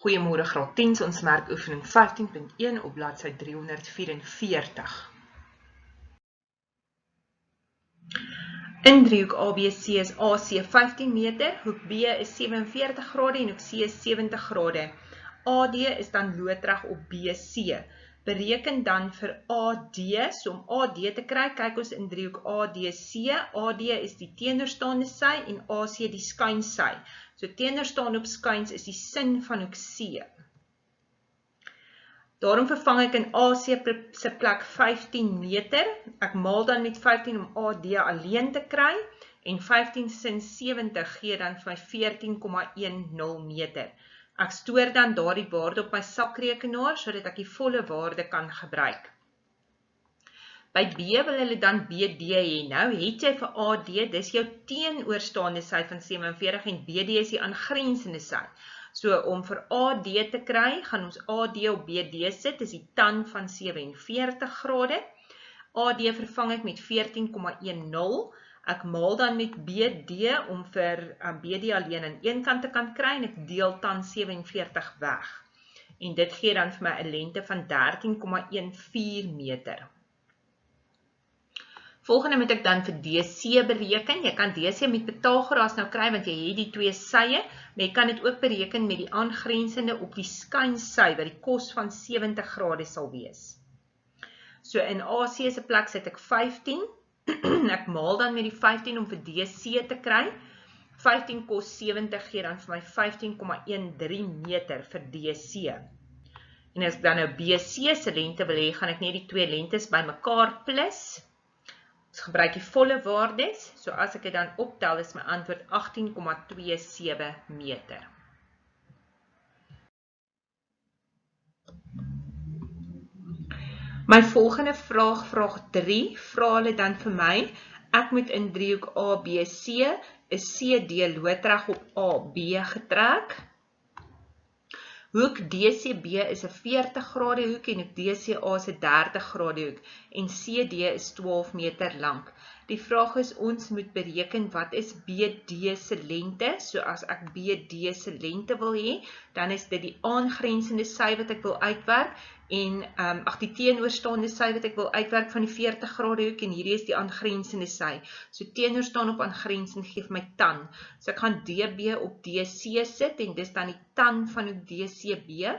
Goeiemôre graad 10, ons merk oefening 15.1 op bladsy 344. In driehoek ABC is AC 15 meter, hoek B is 47 grade en hoek C is 70 grade. AD is dan loodreg op BC. Bereken dan vir AD, so om AD te kry, kyk ons in driehoek ADC. AD is die teenoorstaande sy en AC die skuins sy. So teenoorstaande op skuins is die sin van hoek C. Daarom vervang ek in AC se plek 15 meter. Ek maal dan met 15 om AD alleen te kry. En 15 sin 70 gee dan vir my 14,10 meter. Ek stoor dan daardie waarde op my sakrekenaar, sodat ek die volle waarde kan gebruik. By B wil hulle dan BD hê. Nou het jy vir AD, dis jou teenoorstaande sy van 47 en BD is die aangrensende sy. So om vir AD te kry, gaan ons AD op BD sit, dis die tan van 47 grade. AD vervang ek met 14,10. Ek maal dan met BD om vir BD alleen aan een kant te kan kry en ek deel tan 47 weg. En dit gee dan vir my 'n lengte van 13,14 meter. Volgende moet ek dan vir DC bereken. Jy kan DC met Pythagoras nou kry, want jy het die twee sye, maar jy kan dit ook bereken met die aangrensende op die skuinsy, wat die kos van 70 grade sal wees. So in AC se plek sit ek 15, ek maal dan met die 15 om vir DC te kry. 15 kos 70 gee dan vir my 15,13 meter vir DC. En as ek dan nou BC se lengte wil hê, gaan ek net die twee lengtes bymekaar plus. Ons gebruik die volle waardes, so as ek dit dan optel is my antwoord 18,27 meter. My volgende vraag, vraag 3, vra hulle dan vir my, ek moet in driehoek ABC, is CD loodreg op AB getrek. Hoek DCB is 'n 40 grade hoek en hoek DCA is 'n 30 grade hoek en CD is 12 meter lank. Die vraag is, ons moet bereken wat is BD se lengte. So as ek BD se lengte wil hê, dan is dit die aangrensende sy wat ek wil uitwerk en die teenoorstaande sy wat ek wil uitwerk van die 40 grade hoek en hierdie is die aangrensende sy. So teenoorstaande op aangrensend gee my tan. So ek gaan DB op DC sit en dis dan die tan van hoek DCB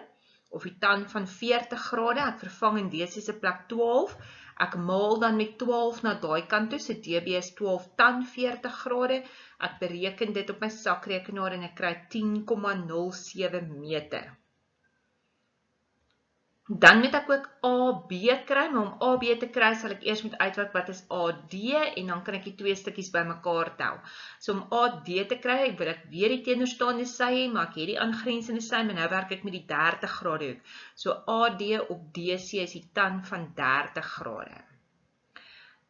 of die tan van 40 grade. Ek vervang in DC se plek 12. Ek maal dan met 12 na daai kant toe, so DB is 12 tan 40 grade. Ek bereken dit op my sakrekenaar en ek kry 10,07 meter. Dan moet ek ook AB kry, maar om AB te kry sal ek eers moet uitwerk wat is AD en dan kan ek die twee stukkies bymekaar tel. So om AD te kry, wil ek weer die teenoorstaande sy hê, maar ek het die aangrensende sy, maar nou werk ek met die 30 grade hoek. So AD op DC is die tan van 30 grade.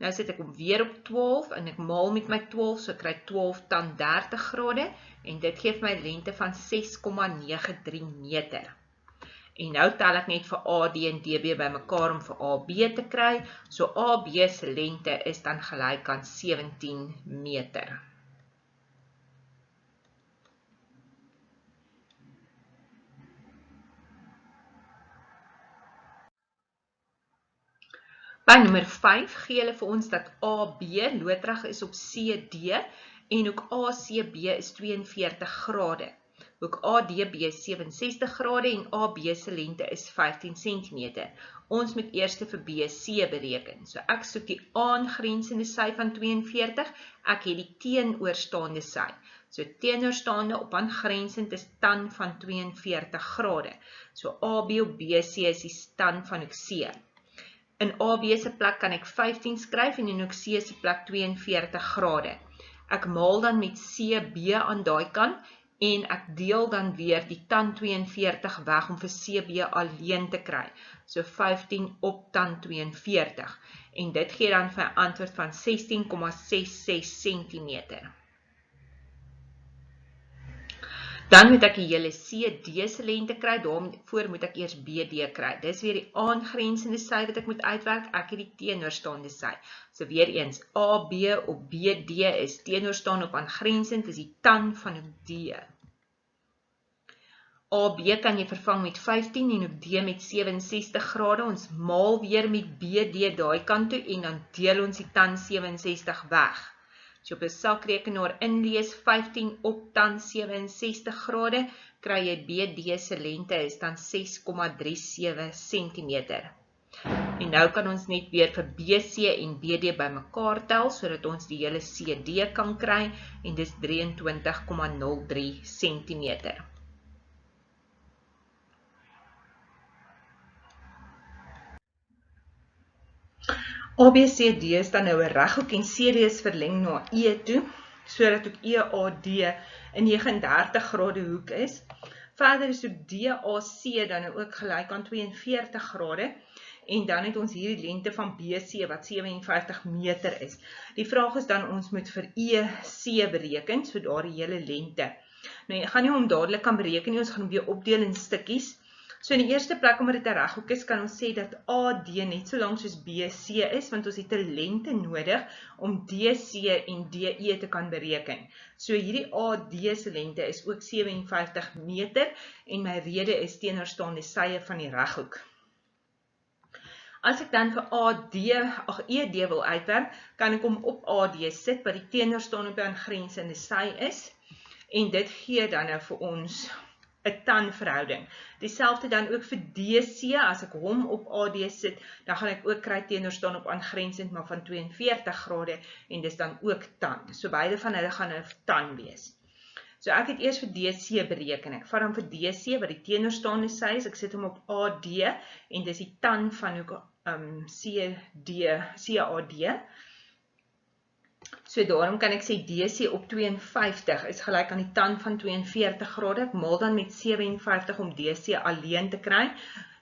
Nou sit ek weer op 12 en ek maal met my 12, so ek kry 12 tan 30 grade en dit gee my lengte van 6,93 meter. En nou tel ek net vir AD en DB bymekaar om vir AB te kry. So AB se lengte is dan gelyk aan 17 meter. By nommer 5 gee hulle vir ons dat AB loodreg is op CD en hoek ACB is 42 grade. Hoek ADB is 67 grade en AB se lengte is 15 cm. Ons moet eers vir BC bereken. So ek soek die aangrensende sy van 42, ek het die teenoorstaande sy. So teenoorstaande op aangrensend is tan van 42 grade. So AB op BC is die tan van hoek C. In AB se plek kan ek 15 skryf en in hoek C se plek 42 grade. Ek maal dan met CB aan daai kant en ek deel dan weer die tan 42 weg om vir CB alleen te kry. So 15 op tan 42. En dit gee dan vir 'n antwoord van 16,66 cm. Dan moet ek die hele CD se lengte kry, daarvoor moet ek eers BD kry. Dis weer die aangrensende sy wat ek moet uitwerk, ek het die teenoorstaande sy. So weer eens, AB op BD is teenoorstaande op aangrensend, is die tan van hoek D. AB kan jy vervang met 15 en ook D met 67 grade. Ons maal weer met BD daai kant toe en dan deel ons die tan 67 weg. As jy op 'n sakrekenaar inlees 15 op tan 67 grade, kry jy BD se lengte is dan 6,37 cm. En nou kan ons net weer vir BC en BD bymekaar tel, sodat ons die hele CD kan kry, en dis 23,03 cm. ABCD is dan nou 'n reghoek en CD is verleng na E toe, sodat ook EAD 'n 39 grade hoek is. Verder is ook DAC dan nou ook gelyk aan 42 grade, en dan het ons hierdie lengte van BC wat 57 meter is. Die vraag is dan ons moet vir EC bereken, so daar die hele lengte. Nou, jy gaan nie hom dadelik kan bereken nie, ons gaan hom weer opdeel in stukkies. So in die eerste plek, omdat dit 'n reghoek is, kan ons sê dat AD net so lank soos BC is, want ons het 'n lengte nodig om DC en DE te kan bereken. So hierdie AD se lengte is ook 57 meter, en my rede is teenoorstaande sye van die reghoek. As ek dan vir ED wil uitwerk, kan ek hom op AD sit, wat die teenoorstaande op die aangrensende sy is, en dit gee dan nou vir ons 'n tan verhouding. Dieselfde dan ook vir DC, as ek hom op AD sit, dan gaan ek ook kry teenoorstaande op aangrensend, maar van 42 grade, en dis dan ook tan. So beide van hulle gaan 'n tan wees. So ek het eers vir DC bereken. Ek vat dan vir DC, wat die teenoorstaande sy is, ek sit hom op AD, en dis die tan van ook CAD. So daarom kan ek sê DC op 52 is gelyk aan die tan van 42 grade. Ek maal dan met 57 om DC alleen te kry.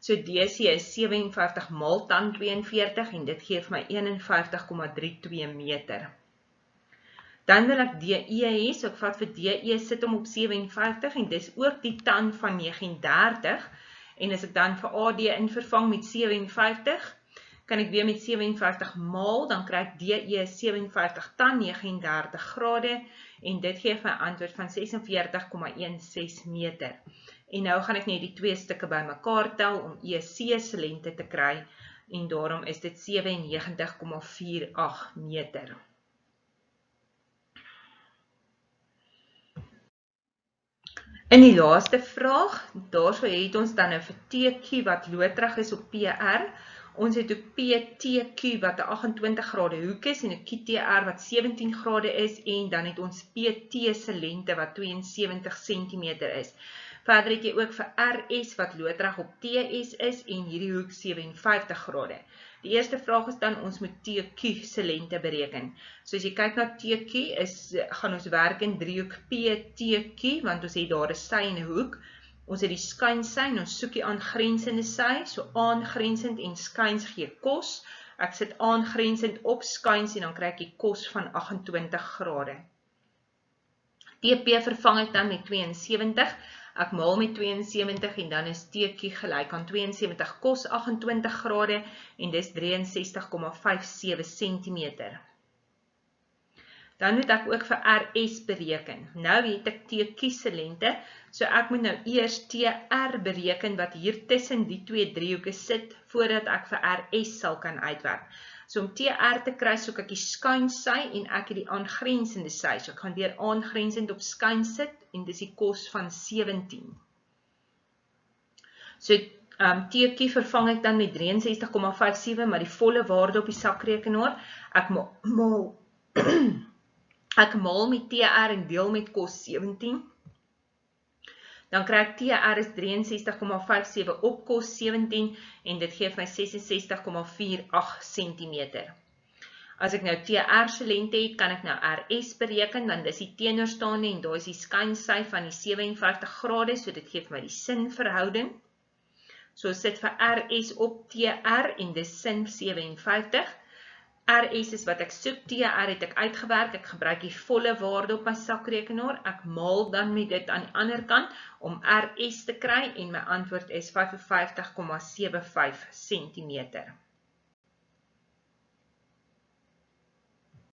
So DC is 57 maal tan 42 en dit gee vir my 51,32 meter. Dan wil ek DE hê, so ek vat vir DE, sit hom op 57 en dis ook die tan van 39. En as ek dan vir AD in vervang met 57, kan ek weer met 57 maal, dan kry ek DE 57 tan 39 grade, en dit gee my antwoord van 46,16 meter. En nou gaan ek net die twee stukke bymekaar tel om EC se lengte te kry, en daarom is dit 97,48 meter. In die laaste vraag, daarso het ons dan 'n vir TQ wat loodreg is op PR. Ons het ook PTQ wat 'n 28 grade hoek is, en 'n QTR wat 17 grade is, en dan het ons PT se lengte wat 72 cm is. Verder het jy ook vir RS wat loodreg op TS is, en hierdie hoek 57 grade. Die eerste vraag is dan, ons moet TQ se lengte bereken. So as jy kyk na TQ, gaan ons werk in driehoek PTQ, want ons het daar 'n sy en 'n hoek. Ons het die skuins sy, en ons soek die aangrensende sy, so aangrensend en skuins gee kos. Ek sit aangrensend op skuins, en dan kry ek die kos van 28 grade. TP vervang ek dan met 72, ek maal met 72, en dan is TQ gelyk aan 72 kos 28 grade, en dis 63,57 cm. Dan moet ek ook vir RS bereken. Nou het ek TQ se lengte, so ek moet nou eers TR bereken wat hier tussen die twee driehoeke sit, voordat ek vir RS sal kan uitwerk. So om TR te kry, soek ek die skuins sy, en ek het die aangrensende sy, so ek gaan weer aangrensend op skuins sit, en dis die kos van 17. So TQ vervang ek dan met 63,57, maar die volle waarde op die sakrekenaar, ek maal met TR en deel met kos 17, dan kry ek TR is 63,57 op kos 17, en dit gee my 66,48 cm. As ek nou TR se lengte het, kan ek nou RS bereken, dan dis die teenoorstaande, en daar is die skuins-sy van die 57 grade, so dit gee my die sinverhouding. So sit vir RS op TR, en dis sin 57. RS is wat ek soek, TR het ek uitgewerk, ek gebruik die volle waarde op my sakrekenaar, ek maal dan met dit aan die ander kant, om RS te kry, en my antwoord is 55,75 cm.